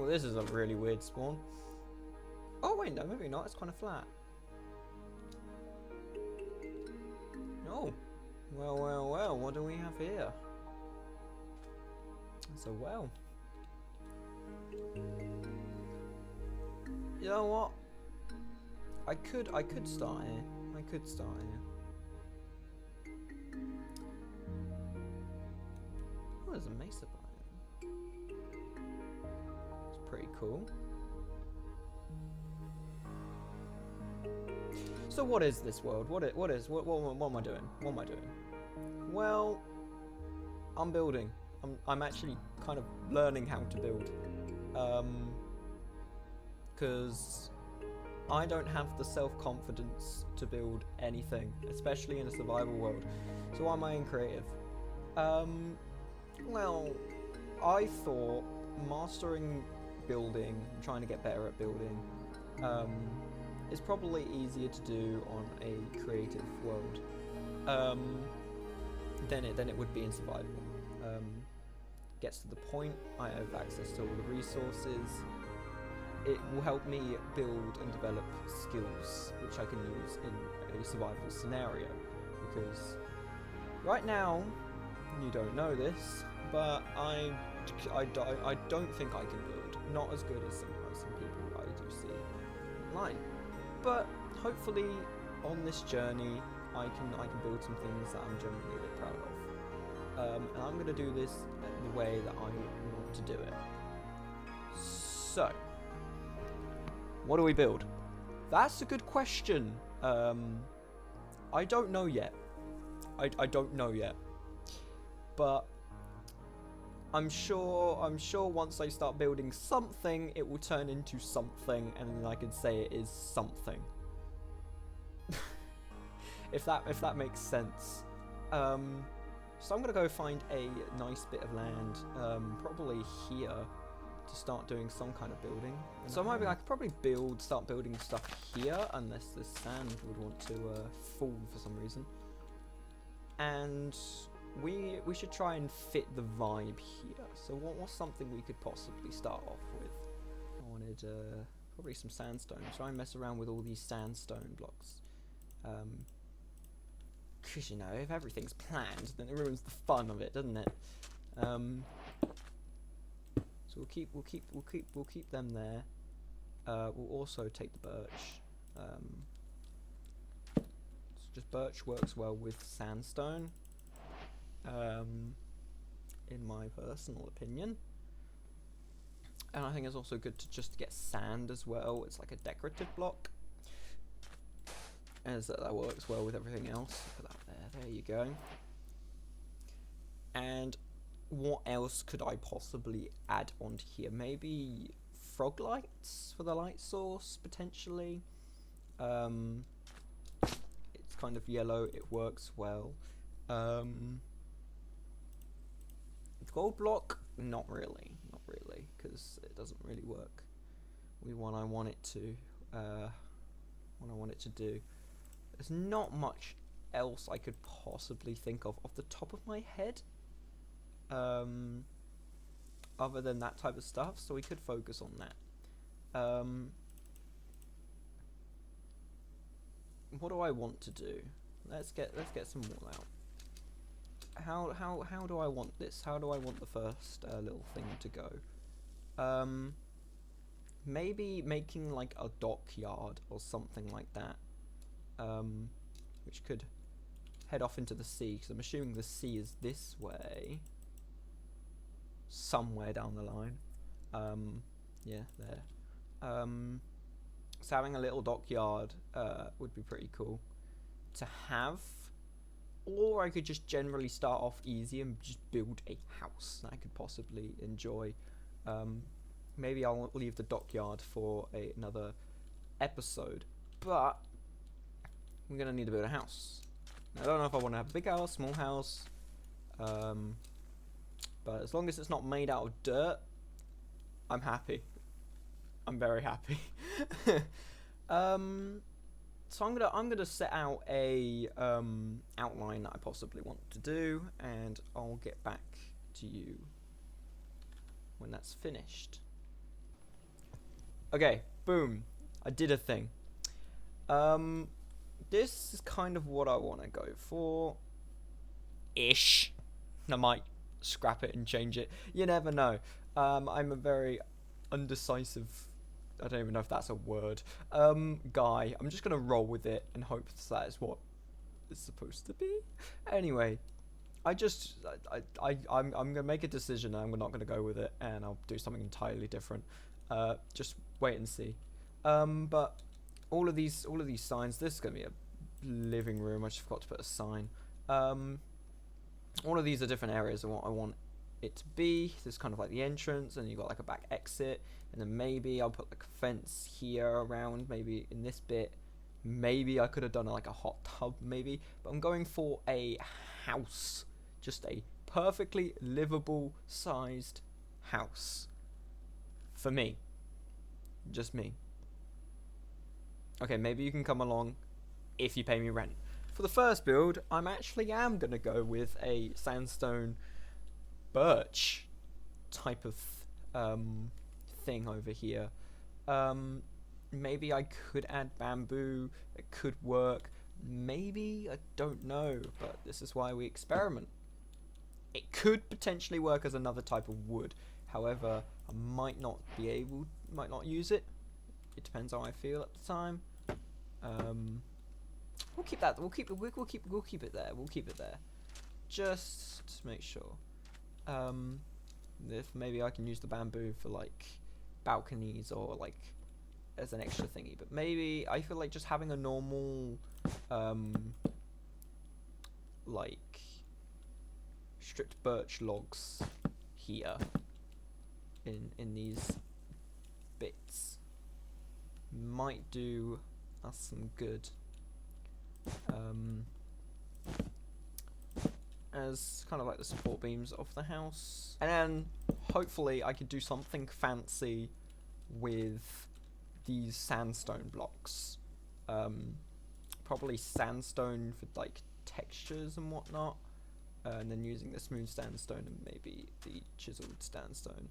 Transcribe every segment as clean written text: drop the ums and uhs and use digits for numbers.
this is a really weird spawn. Oh wait, no, maybe not. It's kind of flat. Oh, well. What do we have here? It's a well. You know what? I could start here. I could start here. Oh, there's a mesa biome. It's pretty cool. So what is this world? What am I doing? What am I doing? Well, I'm building. I'm actually kind of learning how to build. Because I don't have the self-confidence to build anything, especially in a survival world. So why am I in creative? Well, I thought mastering building, trying to get better at building, is probably easier to do on a creative world than it would be in survival. Gets to the point, I have access to all the resources. It will help me build and develop skills which I can use in a survival scenario, because right now, you don't know this, but I don't think I can build. Not as good as some people I do see online. But hopefully on this journey I can build some things that I'm genuinely a bit proud of. And I'm going to do this the way that I want to do it. So, what do we build? That's a good question. I don't know yet. I don't know yet. But I'm sure once I start building something, it will turn into something, and then I can say it is something. if that makes sense. So I'm gonna go find a nice bit of land, probably here, to start doing some kind of building. So I could probably start building stuff here, unless the sand would want to fall for some reason. And we should try and fit the vibe here. So what's something we could possibly start off with? I wanted probably some sandstone. Try and mess around with all these sandstone blocks. Because, you know, if everything's planned, then it ruins the fun of it, doesn't it? So we'll keep them there. We'll also take the birch. Just birch works well with sandstone. In my personal opinion. And I think it's also good to just get sand as well. It's like a decorative block. As that works well with everything else. Put that there you go. And what else could I possibly add onto here? Maybe frog lights for the light source, potentially. It's kind of yellow, it works well. Gold block, not really, because it doesn't really work with what I want it to do. There's not much else I could possibly think of off the top of my head, other than that type of stuff, so we could focus on that. What do I want to do? Let's get some wool out. How do I want this? How do I want the first little thing to go? Maybe making like a dockyard or something like that, which could head off into the sea, because I'm assuming the sea is this way, somewhere down the line. Yeah, there. So having a little dockyard would be pretty cool to have. Or I could just generally start off easy and just build a house that I could possibly enjoy. Maybe I'll leave the dockyard for another episode. But I'm going to need to build a house. I don't know if I want to have a big house, small house. But as long as it's not made out of dirt, I'm happy. I'm very happy. So I'm gonna set out a outline that I possibly want to do, and I'll get back to you when that's finished. Okay, boom. I did a thing. This is kind of what I want to go for. Ish. I might scrap it and change it. You never know. I'm a very undecisive. I don't even know if that's a word. Guy. I'm just gonna roll with it and hope that is what it's supposed to be. Anyway, I'm gonna make a decision and I'm not gonna go with it and I'll do something entirely different. Just wait and see. But all of these signs. This is gonna be a living room. I just forgot to put a sign. All of these are different areas of what I want it to be. This is kind of like the entrance, and you've got like a back exit, and then maybe I'll put like a fence here around, maybe in this bit. Maybe I could have done like a hot tub, maybe, but I'm going for a house, just a perfectly livable sized house for me, just me. Okay, maybe you can come along if you pay me rent. For the first build, I'm actually going to go with a sandstone birch type of thing over here. Maybe I could add bamboo. It could work. Maybe, I don't know, but this is why we experiment. It could potentially work as another type of wood. However, I might not use it. It depends how I feel at the time. We'll keep that. We'll keep it there. We'll keep it there, just to make sure. If maybe I can use the bamboo for like balconies or like as an extra thingy, but maybe I feel like just having a normal like stripped birch logs here in these bits might do us some good. As kind of like the support beams of the house, and then hopefully I could do something fancy with these sandstone blocks. Probably sandstone for like textures and whatnot, and then using the smooth sandstone and maybe the chiseled sandstone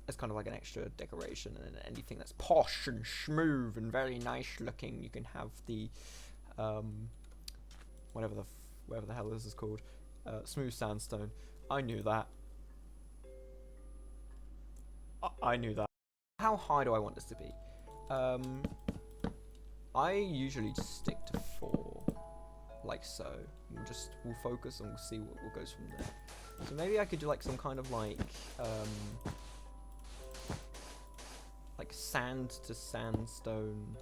as kind of like an extra decoration, and anything that's posh and smooth and very nice looking, you can have the whatever the hell this is called, smooth sandstone. I knew that. I knew that. How high do I want this to be? I usually just stick to 4, like so. We'll focus and we'll see what goes from there. So maybe I could do like some kind of like sand to sandstone,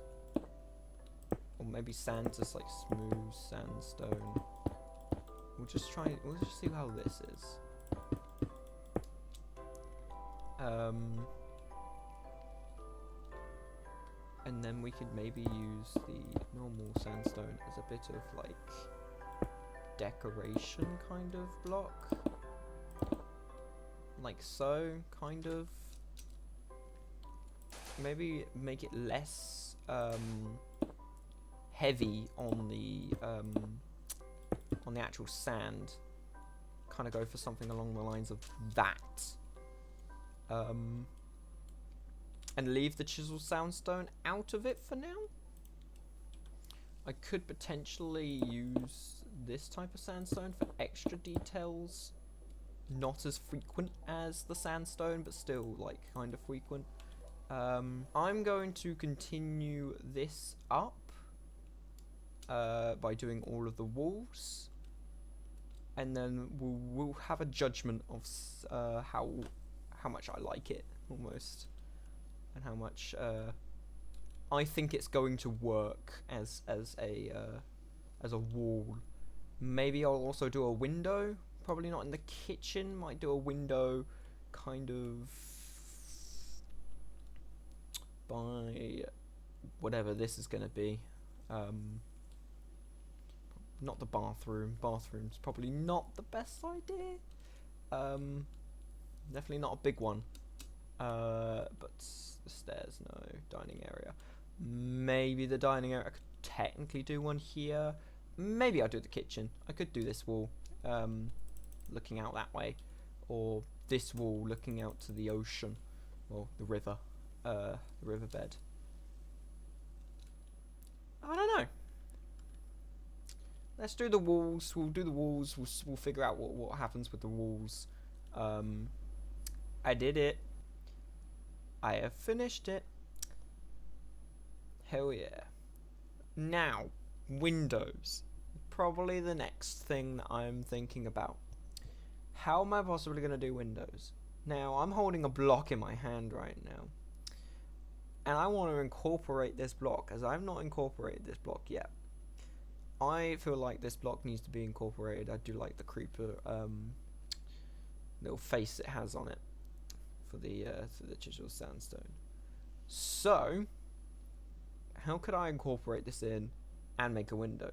or maybe sand to like smooth sandstone. We'll just see how this is. And then we could maybe use the normal sandstone as a bit of like decoration kind of block, like so, kind of. Maybe make it less heavy on the actual sand. Kind of go for something along the lines of that. And leave the chisel sandstone out of it for now. I could potentially use this type of sandstone for extra details. Not as frequent as the sandstone, but still like kind of frequent. I'm going to continue this up by doing all of the walls, and then we'll have a judgment of how much I like it almost, and how much I think it's going to work as a wall. Maybe I'll also do a window. Probably not in the kitchen. Might do a window, kind of by whatever this is going to be. Not the bathroom. Bathroom's probably not the best idea. Definitely not a big one. But the stairs, no. Dining area. Maybe the dining area. I could technically do one here. Maybe I'll do the kitchen. I could do this wall, looking out that way. or this wall looking out to the ocean, or the riverbed. I don't know. Let's do the walls. We'll do the walls. We'll figure out what happens with the walls. I did it. I have finished it. Hell yeah. Now, windows. Probably the next thing that I'm thinking about. How am I possibly going to do windows? Now, I'm holding a block in my hand right now. And I want to incorporate this block, as I've not incorporated this block yet. I feel like this block needs to be incorporated. I do like the creeper little face it has on it for the chisel sandstone. So, how could I incorporate this in and make a window?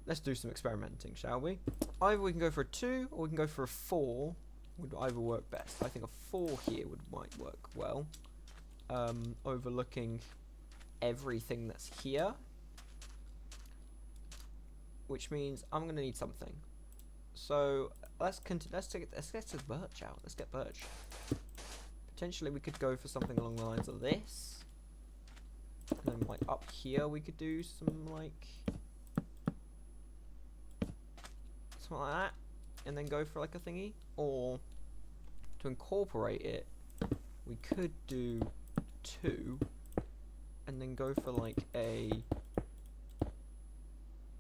Let's do some experimenting, shall we? Either we can go for a 2 or we can go for a 4. Would either work best. I think a 4 here might work well. Overlooking everything that's here. Which means I'm gonna need something. So let's get this birch out. Let's get birch. Potentially we could go for something along the lines of this. And then like up here we could do some like something like that. And then go for like a thingy. Or to incorporate it, we could do 2 and then go for like a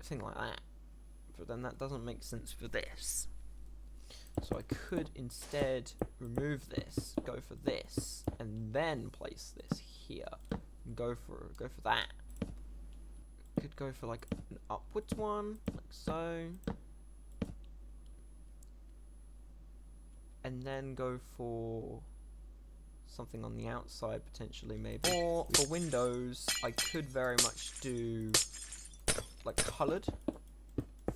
thing like that, but then that doesn't make sense for this. So I could instead remove this, go for this, and then place this here. And go for that. Could go for like an upwards one, like so, and then go for something on the outside potentially, maybe. Or for windows, I could very much do like coloured,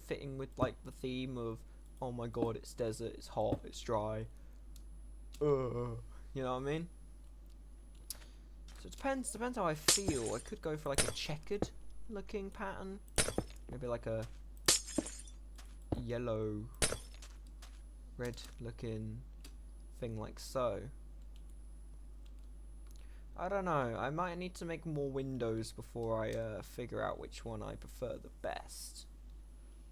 fitting with like the theme of, oh my god, it's desert, it's hot, it's dry. You know what I mean? So it depends how I feel. I could go for like a checkered looking pattern, maybe like a yellow, red looking thing like so. I don't know, I might need to make more windows before I figure out which one I prefer the best.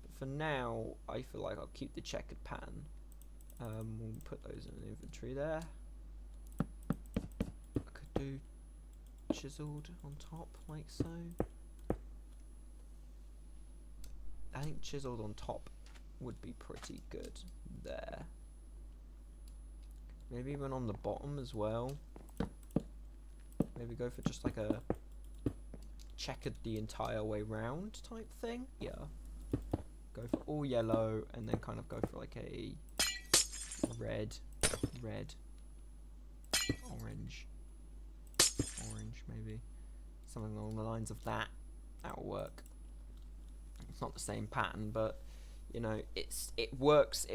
But for now, I feel like I'll keep the checkered pattern. We'll put those in the inventory there. I could do chiseled on top, like so. I think chiseled on top would be pretty good there. Maybe even on the bottom as well. Maybe go for just like a checkered the entire way round type thing. Yeah. Go for all yellow and then kind of go for like a red, orange maybe. Something along the lines of that. That'll work. It's not the same pattern, but you know, it works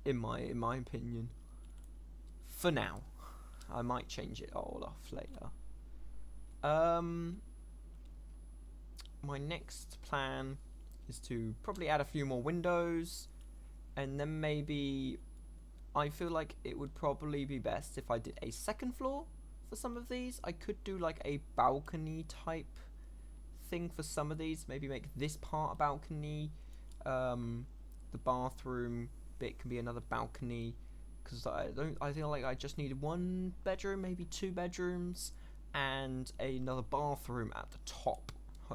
in my opinion. For now. I might change it all off later. My next plan is to probably add a few more windows, and then maybe I feel like it would probably be best if I did a second floor for some of these. I could do like a balcony type thing for some of these. Maybe make this part a balcony. The bathroom bit can be another balcony. Because I feel like I just need 1 bedroom, maybe 2 bedrooms, and another bathroom at the top,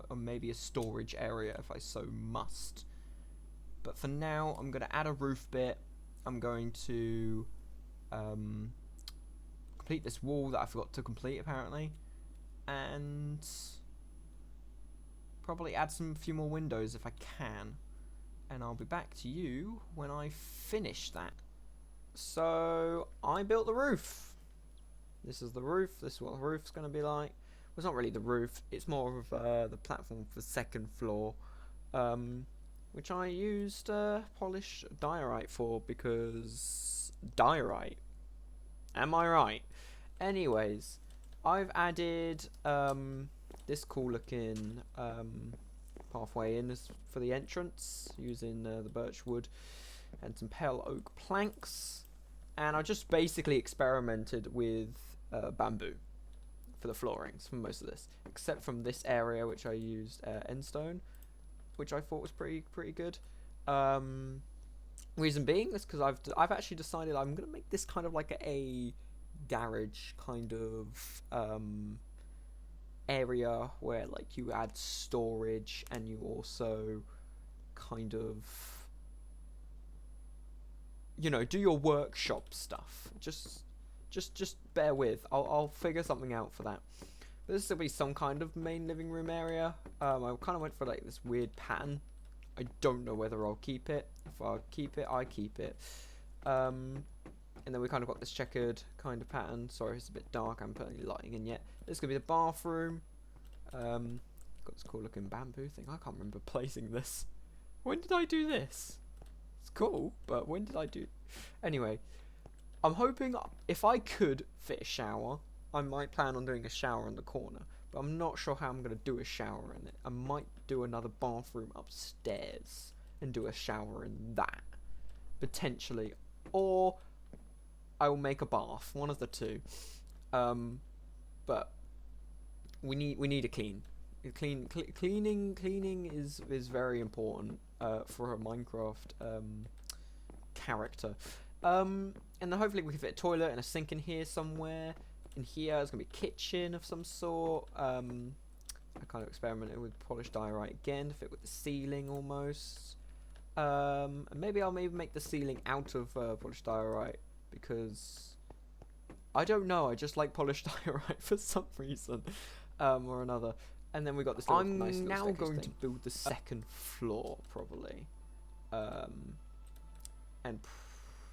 or maybe a storage area if I so must. But for now, I'm going to add a roof bit. I'm going to complete this wall that I forgot to complete apparently, and probably add a few more windows if I can. And I'll be back to you when I finish that. So I built the roof. This is the roof. This is what the roof's going to be like. Well, it's not really the roof. It's more of the platform for the second floor, which I used polished diorite for, because diorite. Am I right? Anyways, I've added this cool looking pathway in for the entrance using the birch wood. and some pale oak planks. And I just basically experimented with bamboo for the floorings for most of this, except from this area which I used endstone, which I thought was pretty good. Reason being is because I've actually decided I'm gonna make this kind of like a garage kind of area where like you add storage and you also kind of, you know, do your workshop stuff. Just bear with. I'll figure something out for that. But this will be some kind of main living room area. I kind of went for like this weird pattern. I don't know whether I'll keep it. If I keep it, I keep it. And then we kind of got this checkered kind of pattern. Sorry, it's a bit dark. I haven't put any lighting in yet. This is gonna be the bathroom. Got this cool looking bamboo thing. I can't remember placing this. When did I do this? It's cool, but when did I do? Anyway, I'm hoping if I could fit a shower, I might plan on doing a shower in the corner. But I'm not sure how I'm going to do a shower in it. I might do another bathroom upstairs and do a shower in that, potentially. Or I will make a bath, one of the two. But we need a clean. Cleaning is very important for a Minecraft character. And then hopefully we can fit a toilet and a sink in here somewhere. In here there's gonna be a kitchen of some sort. I kind of experimented with polished diorite again to fit with the ceiling almost. And maybe I'll make the ceiling out of polished diorite because I don't know. I just like polished diorite for some reason or another. And then we got this. I'm nice now going to build the second floor probably, and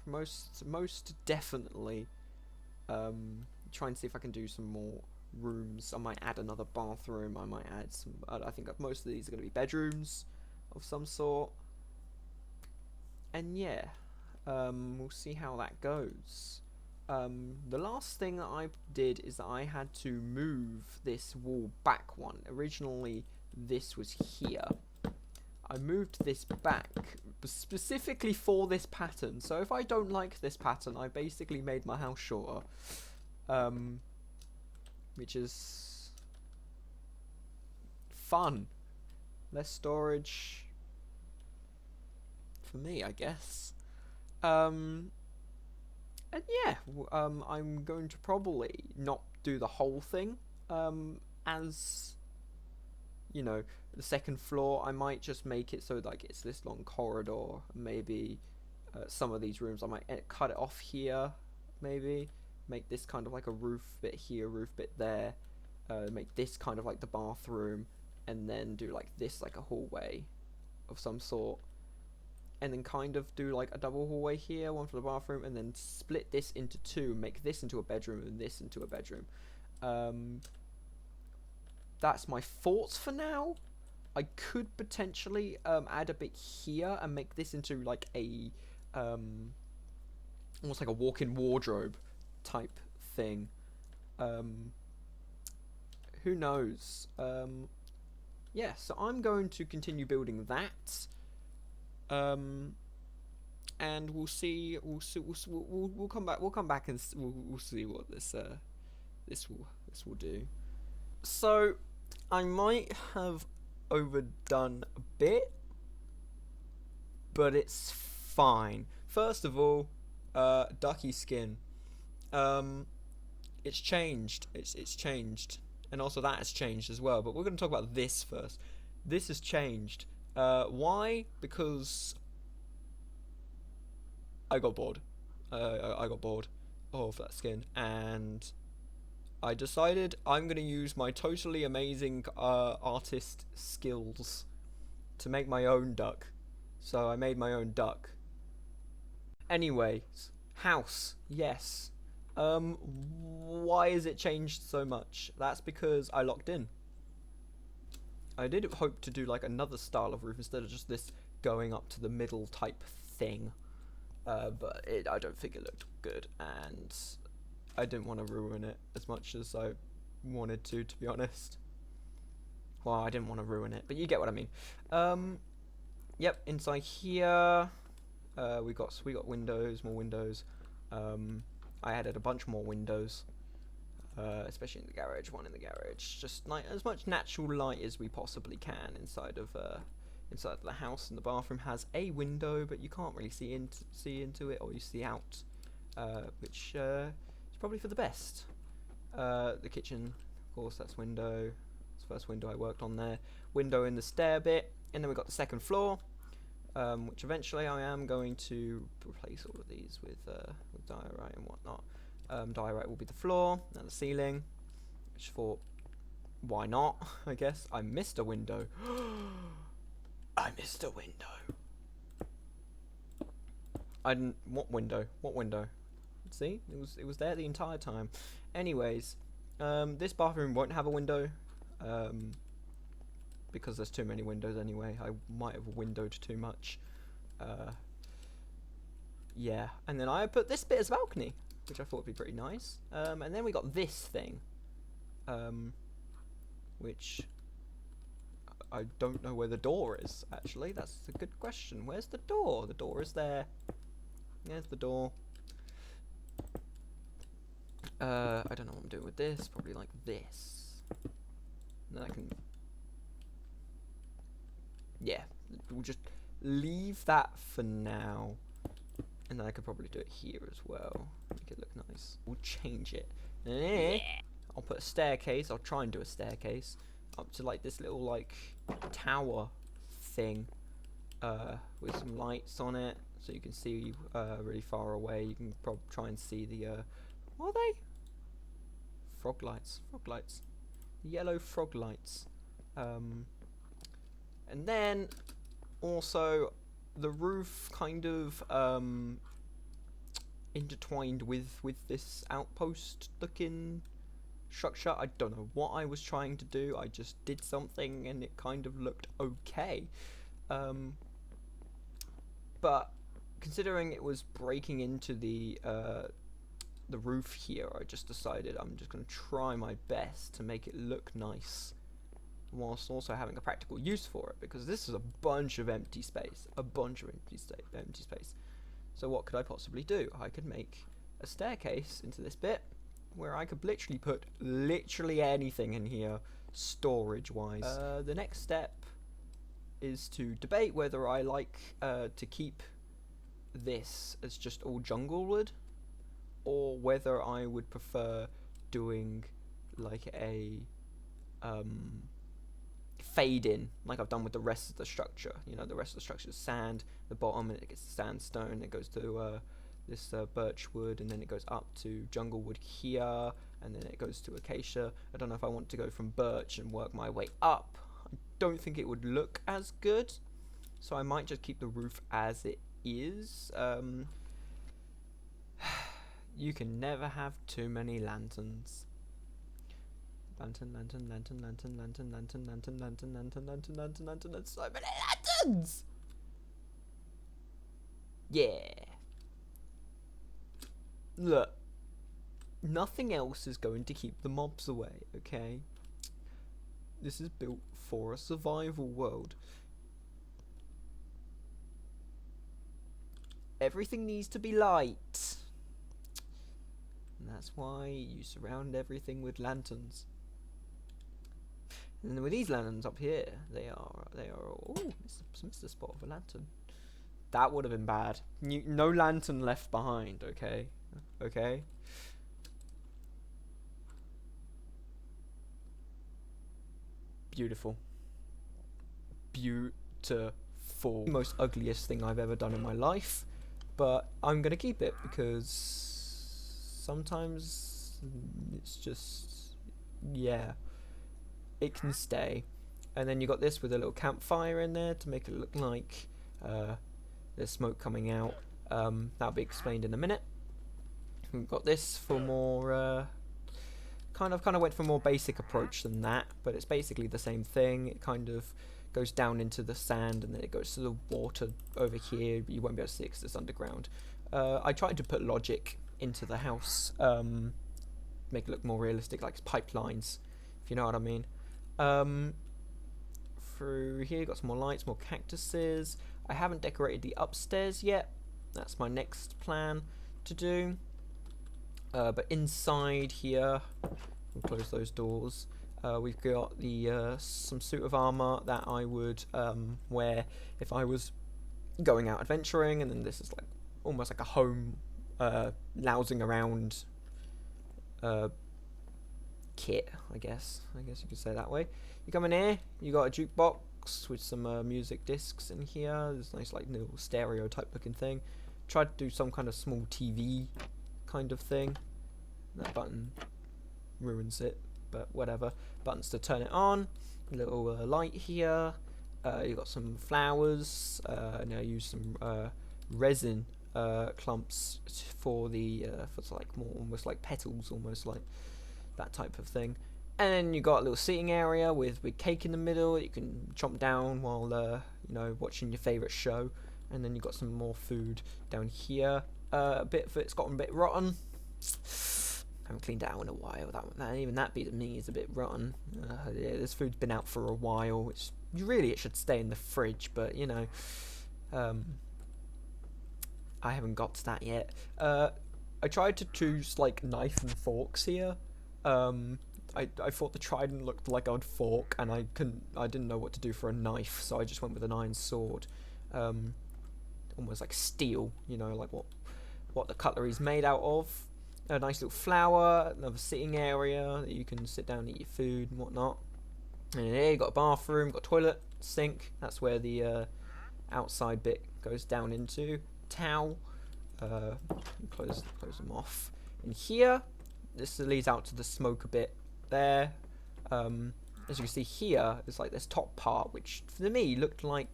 most definitely try and see if I can do some more rooms. I might add another bathroom. I might add some. I think most of these are going to be bedrooms of some sort. And yeah, we'll see how that goes. The last thing that I did is that I had to move this wall back one. Originally, this was here. I moved this back specifically for this pattern. So if I don't like this pattern, I basically made my house shorter. Which is fun. Less storage for me, I guess. And yeah, I'm going to probably not do the whole thing. As you know, the second floor, I might just make it so like it's this long corridor. Maybe some of these rooms I might cut it off here. Maybe make this kind of like a roof bit here, roof bit there. Make this kind of like the bathroom, and then do like this like a hallway of some sort. And then kind of do like a double hallway here, one for the bathroom, and then split this into two, make this into a bedroom and this into a bedroom. That's my thoughts for now. I could potentially add a bit here and make this into like a almost like a walk-in wardrobe type thing. Who knows? Yeah, so I'm going to continue building that. And we'll see. We'll come back. We'll come back and we'll see what this will do. So I might have overdone a bit, but it's fine. First of all, ducky skin. It's changed. It's changed, and also that has changed as well. But we're going to talk about this first. This has changed. Why? Because I got bored. I got bored of that skin, and I decided I'm going to use my totally amazing artist skills to make my own duck. So I made my own duck. Anyways, house, yes. Why has it changed so much? That's because I locked in. I did hope to do like another style of roof instead of just this going up to the middle type thing. But I don't think it looked good, and I didn't want to ruin it as much as I wanted to be honest. Well, I didn't want to ruin it, but you get what I mean. Yep, inside here, We got windows, more windows. I added a bunch more windows, especially in the garage. One in the garage, just like as much natural light as we possibly can inside of the house. And the bathroom has a window, but you can't really see into it, or you see out, which is probably for the best. The kitchen, of course, that's window. It's the first window I worked on there. Window in the stair bit, and then we got the second floor, which eventually I am going to replace all of these with diorite and whatnot. Diorite will be the floor and the ceiling, which thought, why not? I guess I missed a window. I missed a window. I didn't. What window? What window? See, it was there the entire time. Anyways, this bathroom won't have a window, because there's too many windows anyway. I might have windowed too much. Yeah, and then I put this bit as a balcony, which I thought would be pretty nice. And then we got this thing, which I don't know where the door is, actually. That's a good question. Where's the door? The door is there. There's the door. I don't know what I'm doing with this. Probably like this. And then I can... Yeah, we'll just leave that for now. And then I could probably do it here as well. Make it look nice. We'll change it. Yeah. I'll put a staircase. I'll try and do a staircase up to like this little like tower thing, with some lights on it, so you can see really far away. You can probably try and see the what are they? Frog lights. Frog lights. Yellow frog lights. And then also the roof kind of intertwined with this outpost looking structure. I don't know what I was trying to do. I just did something and it kind of looked okay. But considering it was breaking into the roof here, I just decided I'm just going to try my best to make it look nice, whilst also having a practical use for it, because this is a bunch of empty space. Empty space. So what could I possibly do? I could make a staircase into this bit, where I could literally put literally anything in here, storage-wise. The next step is to debate whether I like to keep this as just all jungle wood, or whether I would prefer doing like a fade in, like I've done with the rest of the structure. You know, the rest of the structure is sand, the bottom, and it gets sandstone, it goes to this birch wood, and then it goes up to jungle wood here, and then it goes to acacia. I don't know if I want to go from birch and work my way up. I don't think it would look as good, so I might just keep the roof as it is. You can never have too many lanterns. Lantern, lantern, lantern, lantern, lantern, lantern, lantern, lantern, lantern, lantern, lantern, lantern, lantern, so many lanterns! Yeah. Look. Nothing else is going to keep the mobs away, okay? This is built for a survival world. Everything needs to be light. And that's why you surround everything with lanterns. And then with these lanterns up here, they are oh, missed a spot of a lantern. That would have been bad. No lantern left behind, okay? Okay? Beautiful. Beautiful. Most ugliest thing I've ever done in my life, but I'm gonna keep it because sometimes it's just, yeah, it can stay. And then you got this with a little campfire in there to make it look like there's smoke coming out. That'll be explained in a minute. We've got this for more kind of went for a more basic approach than that, but it's basically the same thing. It kind of goes down into the sand and then it goes to the water over here. You won't be able to see it because it's underground. I tried to put logic into the house, make it look more realistic, like pipelines, if you know what I mean. Through here, got some more lights, more cactuses. I haven't decorated the upstairs yet, That's my next plan to do. But inside here, we'll close those doors. We've got the some suit of armor that I would wear if I was going out adventuring, and then this is like almost like a home lounging around kit, I guess you could say that way. You come in here, you got a jukebox with some music discs in here. There's a nice like little stereo type looking thing. Tried to do some kind of small TV kind of thing. That button ruins it, but whatever. Buttons to turn it on. A little light here. You got some flowers. And I use some resin clumps for the for like more almost like petals, almost like that type of thing. And then you got a little seating area with cake in the middle. You can chomp down while you know, watching your favourite show. And then you got some more food down here. A bit of it's gotten a bit rotten. I haven't cleaned it out in a while. Even that bit of meat is a bit rotten. Yeah, this food's been out for a while, which really it should stay in the fridge, but you know, I haven't got to that yet. I tried to choose like knife and forks here. I thought the trident looked like I'd fork, and I didn't know what to do for a knife, so I just went with an iron sword. Almost like steel, you know, like what the cutlery's made out of. A nice little flower, another sitting area that you can sit down and eat your food and whatnot. And here you got a bathroom, got a toilet, sink. That's where the outside bit goes down into. Towel. Close them off. And here, this leads out to the smoker bit there. As you can see here, it's like this top part, which for me looked like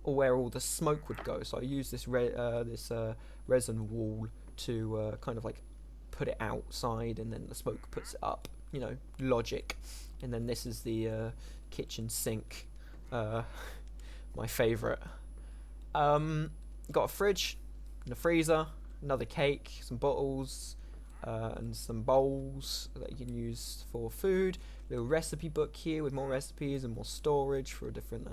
where all the smoke would go. So I used this resin wall to kind of like put it outside, and then the smoke puts it up. You know, logic. And then this is the kitchen sink, my favourite. Got a fridge and a freezer, another cake, some bottles, and some bowls that you can use for food. Little recipe book here with more recipes and more storage for different,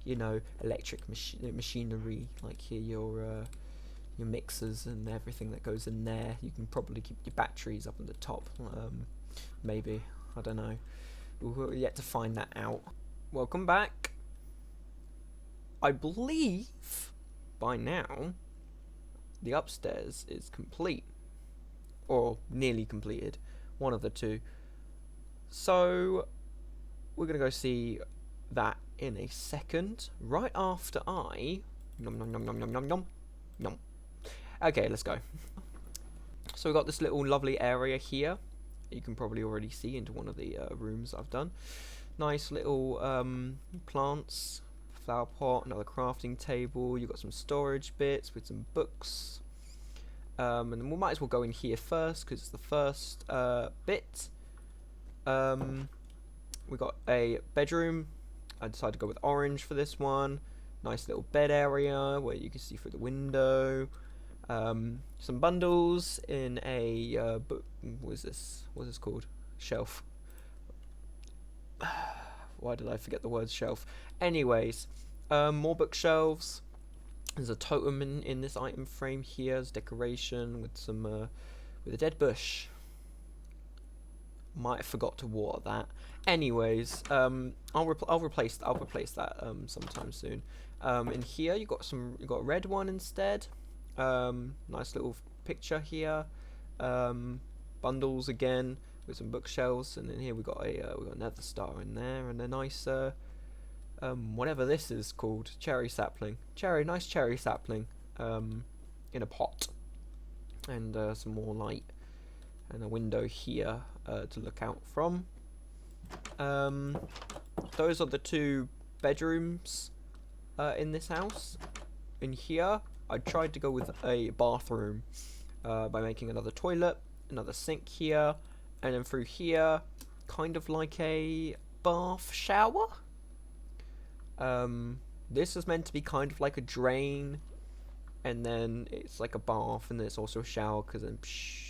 you know, electric machinery. Like here, your mixers and everything that goes in there. You can probably keep your batteries up on the top. Maybe, I don't know. We're yet to find that out. Welcome back. I believe by now the upstairs is complete, or nearly completed, one of the two. So we're gonna go see that in a second, right after I nom nom nom nom nom nom nom nom. Okay, let's go. So we've got this little lovely area here. You can probably already see into one of the rooms I've done. Nice little plants, flower pot, another crafting table. You've got some storage bits with some books. And then we might as well go in here first because it's the first bit. We got a bedroom. I decided to go with orange for this one. Nice little bed area where you can see through the window. Some bundles in a book. What's this called? Shelf. Why did I forget the word shelf? Anyways, more bookshelves. There's a totem in this item frame here as decoration with some with a dead bush. Might have forgot to water that. Anyways, I'll replace that sometime soon. In here you got a red one instead. Nice little picture here. Bundles again with some bookshelves, and then here we got another star in there, and a nice whatever this is called, cherry sapling. Nice cherry sapling in a pot, and some more light, and a window here to look out from. Those are the two bedrooms in this house. In here I tried to go with a bathroom by making another toilet, another sink here, and then through here kind of like a bath shower. This is meant to be kind of like a drain, and then it's like a bath, and then it's also a shower because then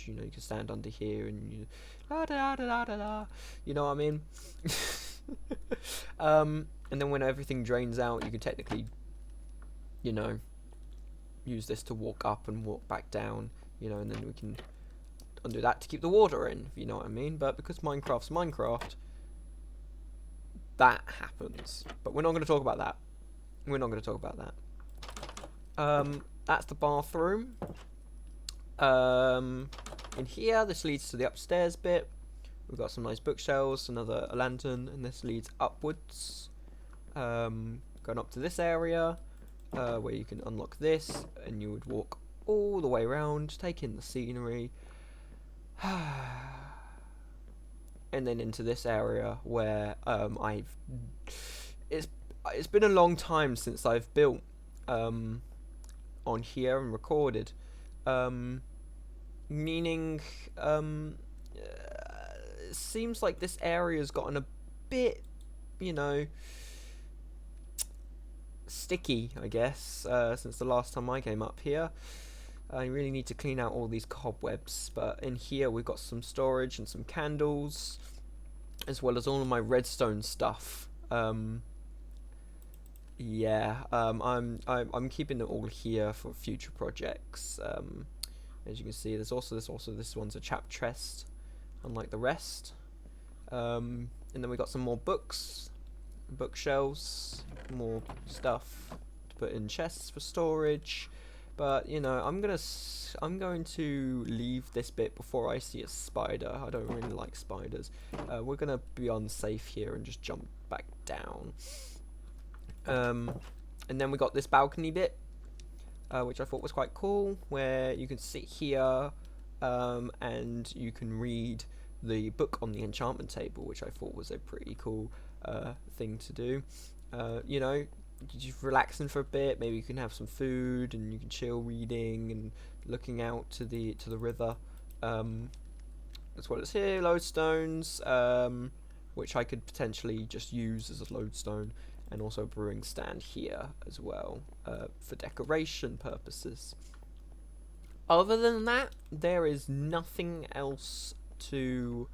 you know, you can stand under here and you you know what I mean. And then when everything drains out, you can technically, you know, use this to walk up and walk back down, you know, and then we can undo that to keep the water in, if you know what I mean. But because Minecraft's Minecraft, that happens. But we're not going to talk about that. We're not going to talk about that. That's the bathroom. In here, this leads to the upstairs bit. We've got some nice bookshelves, another lantern, and this leads upwards. Going up to this area, where you can unlock this, and you would walk all the way around, take in the scenery. And then into this area where it's been a long time since I've built on here and recorded, meaning it seems like this area's gotten a bit, you know, sticky, I guess, since the last time I came up here. I really need to clean out all these cobwebs, but in here we've got some storage and some candles, as well as all of my redstone stuff. I'm keeping it all here for future projects. As you can see, there's also this one's a chap chest, unlike the rest. And then we got some more books, bookshelves, more stuff to put in chests for storage. But you know, I'm going to leave this bit before I see a spider. I don't really like spiders. We're gonna be unsafe here and just jump back down. And then we got this balcony bit, which I thought was quite cool, where you can sit here and you can read the book on the enchantment table, which I thought was a pretty cool thing to do. You know, just relaxing for a bit. Maybe you can have some food and you can chill reading and looking out to the river. As well as here, lodestones, which I could potentially just use as a lodestone, and also a brewing stand here as well, for decoration purposes. Other than that, there is nothing else to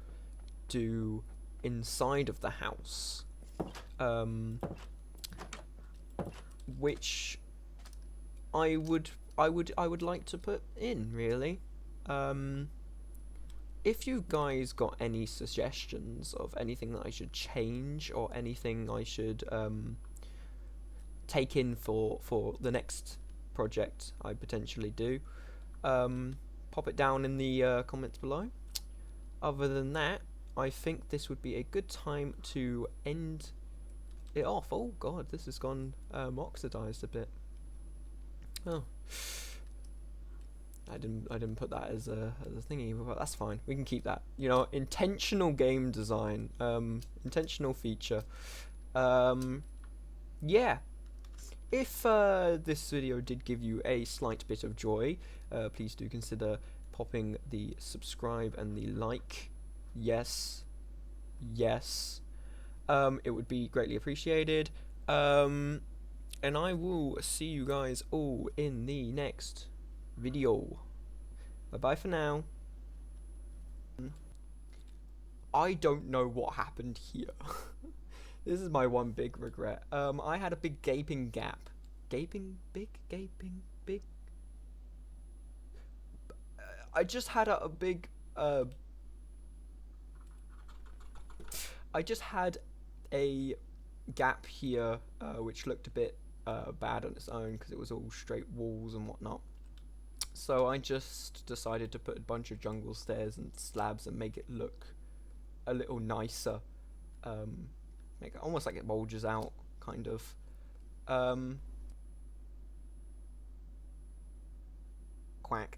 do inside of the house, which I would like to put in, really. If you guys got any suggestions of anything that I should change or anything I should take in for the next project I potentially do, pop it down in the comments below. Other than that, I think this would be a good time to end it off. Oh god, this has gone oxidized a bit. Oh, I didn't put that as a thingy, but that's fine. We can keep that. You know, intentional game design, intentional feature. Yeah. If this video did give you a slight bit of joy, please do consider popping the subscribe and the like. Yes. It would be greatly appreciated. And I will see you guys all in the next video. Bye bye for now. I don't know what happened here. This is my one big regret. I had a big gaping gap. Gaping big. I just had a big I just had a gap here, which looked a bit bad on its own because it was all straight walls and whatnot. So I just decided to put a bunch of jungle stairs and slabs and make it look a little nicer. Make it almost like it bulges out, kind of. Quack.